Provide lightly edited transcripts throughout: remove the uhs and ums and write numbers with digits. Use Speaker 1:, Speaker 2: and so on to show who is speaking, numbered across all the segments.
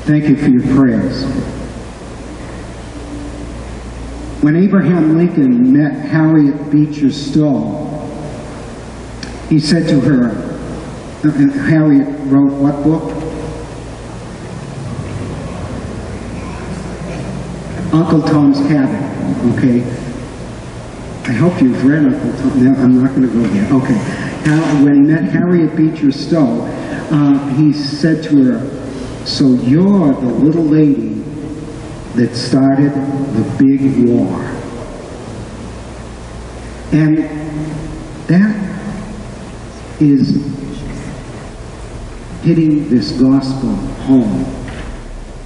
Speaker 1: Thank you for your prayers. When Abraham Lincoln met Harriet Beecher Stowe, he said to her, Harriet wrote what book? Uncle Tom's Cabin, okay? I hope you've read Uncle Tom. No, I'm not going to go there. Okay. When he met Harriet Beecher Stowe, he said to her, so you're the little lady that started the big war. And that is hitting this gospel home.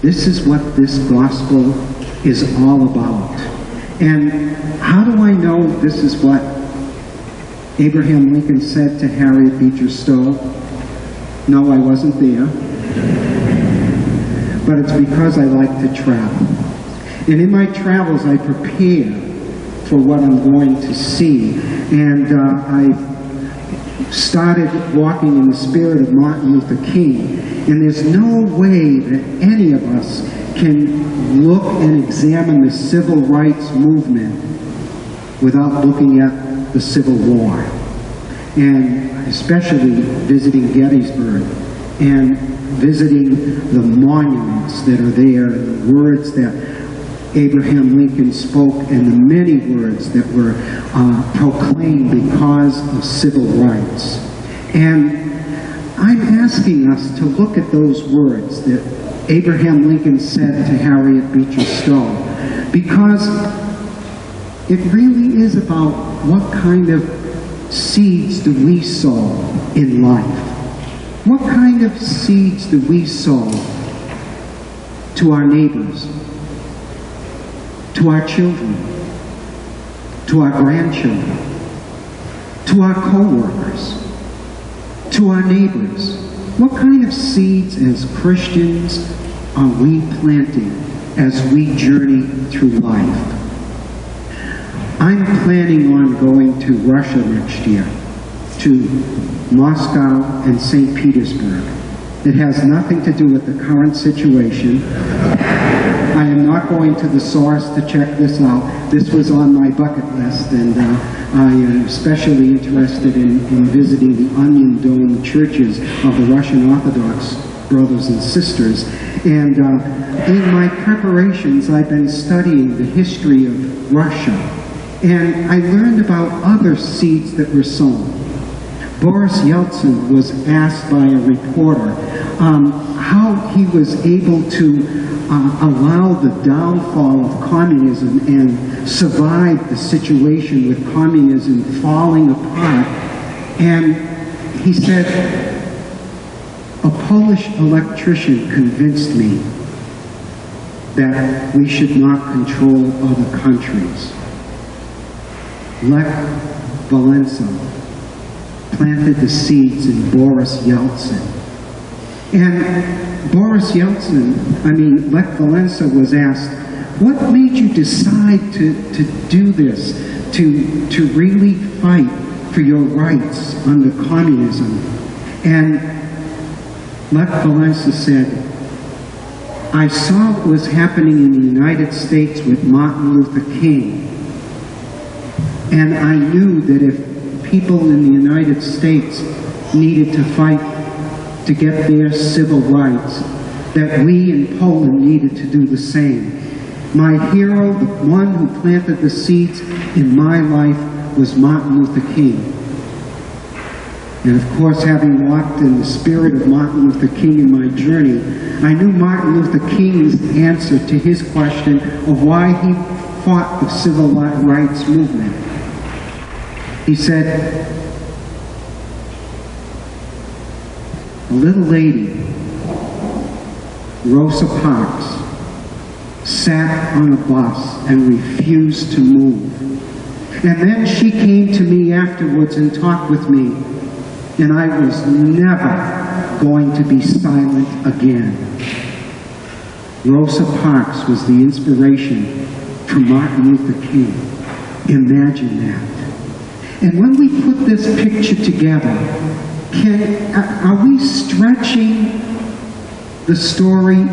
Speaker 1: This is what this gospel is all about. And how do I know this is what Abraham Lincoln said to Harriet Beecher Stowe? No, I wasn't there. But it's because I like to travel. And in my travels, I prepare for what I'm going to see. And I started walking in the spirit of Martin Luther King. And there's no way that any of us can look and examine the civil rights movement without looking at the Civil War. And especially visiting Gettysburg and visiting the monuments that are there, and the words that Abraham Lincoln spoke, and the many words that were proclaimed because of civil rights. And I'm asking us to look at those words that Abraham Lincoln said to Harriet Beecher Stowe, because it really is about what kind of seeds do we sow in life. What kind of seeds do we sow to our neighbors, to our children, to our grandchildren, to our co-workers, to our neighbors? What kind of seeds as Christians are we planting as we journey through life? I'm planning on going to Russia next year, to Moscow and St. Petersburg. It has nothing to do with the current situation. I am not going to the source to check this out. This was on my bucket list, and I am especially interested in visiting the Onion Dome churches of the Russian Orthodox brothers and sisters. And in my preparations, I've been studying the history of Russia. And I learned about other seeds that were sown. Boris Yeltsin was asked by a reporter how he was able to allow the downfall of communism and survive the situation with communism falling apart. And he said, a Polish electrician convinced me that we should not control other countries. Lech Walesa planted the seeds in Boris Yeltsin. And Boris Yeltsin, Lech Walesa was asked, what made you decide to do this, to really fight for your rights under communism? And Lech Walesa said, I saw what was happening in the United States with Martin Luther King. And I knew that if people in the United States needed to fight to get their civil rights, that we in Poland needed to do the same. My hero, the one who planted the seeds in my life, was Martin Luther King. And of course, having walked in the spirit of Martin Luther King in my journey, I knew Martin Luther King's answer to his question of why he fought the civil rights movement. He said, a little lady, Rosa Parks, sat on a bus and refused to move. And then she came to me afterwards and talked with me, and I was never going to be silent again. Rosa Parks was the inspiration for Martin Luther King. Imagine that. And when we put this picture together, are we stretching the story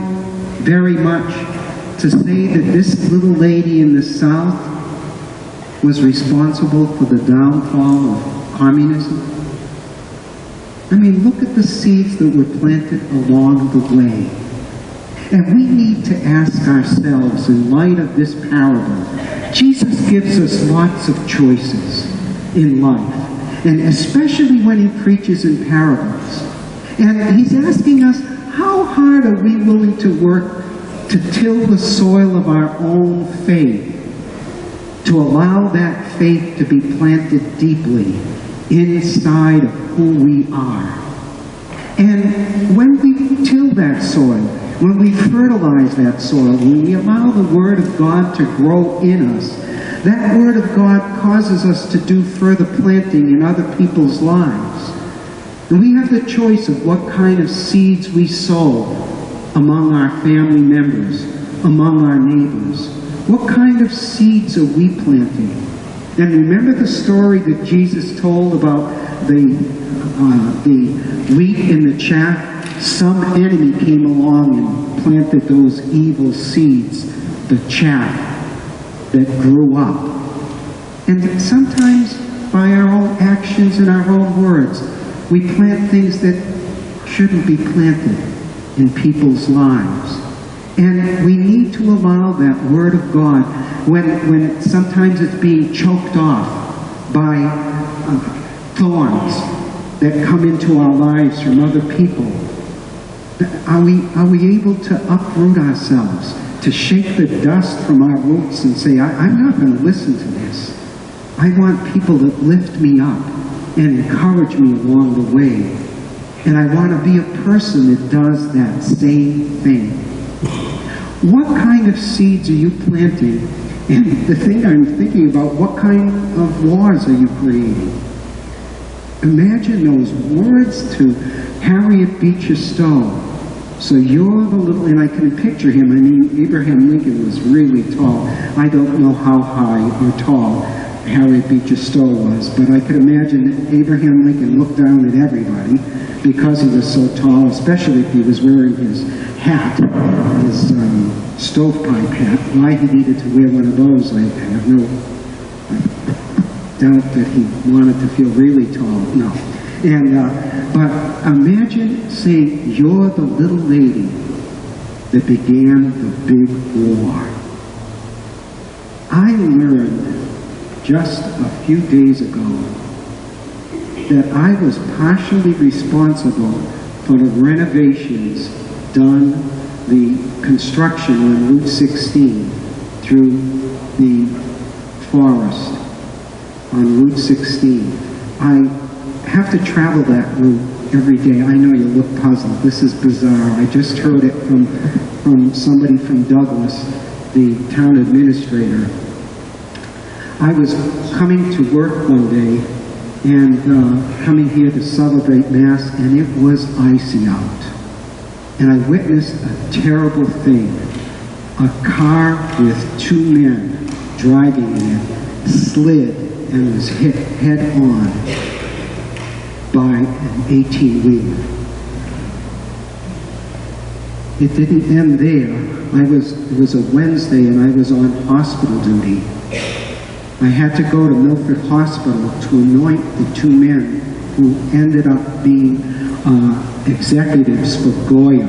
Speaker 1: very much to say that this little lady in the South was responsible for the downfall of communism? I mean, look at the seeds that were planted along the way. And we need to ask ourselves, in light of this parable, Jesus gives us lots of choices in life, and especially when he preaches in parables. And he's asking us, how hard are we willing to work to till the soil of our own faith, to allow that faith to be planted deeply inside of who we are? And when we till that soil, when we fertilize that soil, when we allow the Word of God to grow in us, that Word of God causes us to do further planting in other people's lives. And we have the choice of what kind of seeds we sow among our family members, among our neighbors. What kind of seeds are we planting? And remember the story that Jesus told about the wheat in the chaff? Some enemy came along and planted those evil seeds, the chaff that grew up. And sometimes by our own actions and our own words, we plant things that shouldn't be planted in people's lives. And we need to allow that Word of God, when sometimes it's being choked off by thorns that come into our lives from other people. Are we able to uproot ourselves, to shake the dust from our roots and say, I'm not going to listen to this. I want people that lift me up and encourage me along the way. And I want to be a person that does that same thing. What kind of seeds are you planting? And the thing I'm thinking about, what kind of laws are you creating? Imagine those words to Harriet Beecher Stowe. So you're the little, and I can picture him. I mean, Abraham Lincoln was really tall. I don't know how high or tall Harriet Beecher Stowe was, but I could imagine that Abraham Lincoln looked down at everybody because he was so tall, especially if he was wearing his hat, his stovepipe hat. Why he needed to wear one of those, I have no doubt that he wanted to feel really tall. No. And, but imagine saying, you're the little lady that began the big war. I learned just a few days ago that I was partially responsible for the renovations done, the construction on Route 16 through the forest on Route 16. I have to travel that route every day. I know you look puzzled. This is bizarre. I just heard it from somebody from Douglas, the town administrator. I was coming to work one day and coming here to celebrate Mass, and it was icy out. And I witnessed a terrible thing. A car with two men driving in it slid and was hit head on by an 18-wheeler. It didn't end there. It was a Wednesday and I was on hospital duty. I had to go to Milford Hospital to anoint the two men who ended up being executives for Goya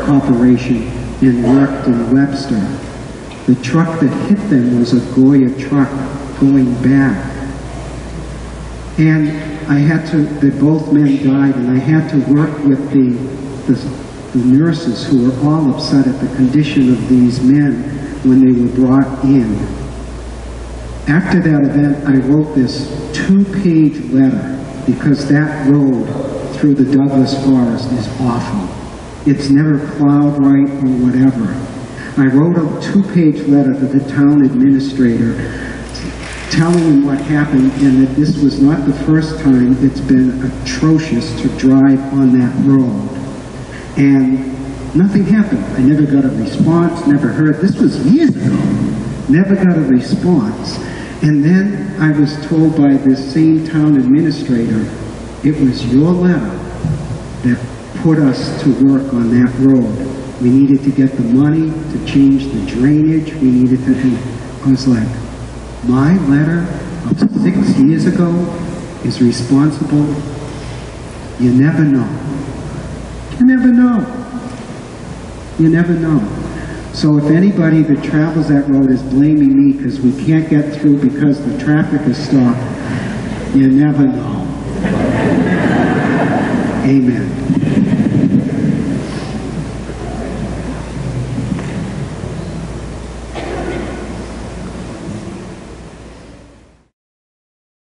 Speaker 1: Corporation and worked in Webster. The truck that hit them was a Goya truck going back. And I had to, both men died, and I had to work with the nurses who were all upset at the condition of these men when they were brought in. After that event, I wrote this 2-page letter because that road through the Douglas Forest is awful. It's never plowed right or whatever. I wrote a 2-page letter to the town administrator telling him what happened and that this was not the first time it's been atrocious to drive on that road. And nothing happened. I never got a response, never heard. This was years ago. Never got a response. And then I was told by this same town administrator, it was your letter that put us to work on that road We needed to get the money to change the drainage. We needed to, and I was like, my letter of 6 years ago is responsible. You never know. You never know. You never know. So if anybody that travels that road is blaming me because we can't get through because the traffic is stopped, you never know. Amen.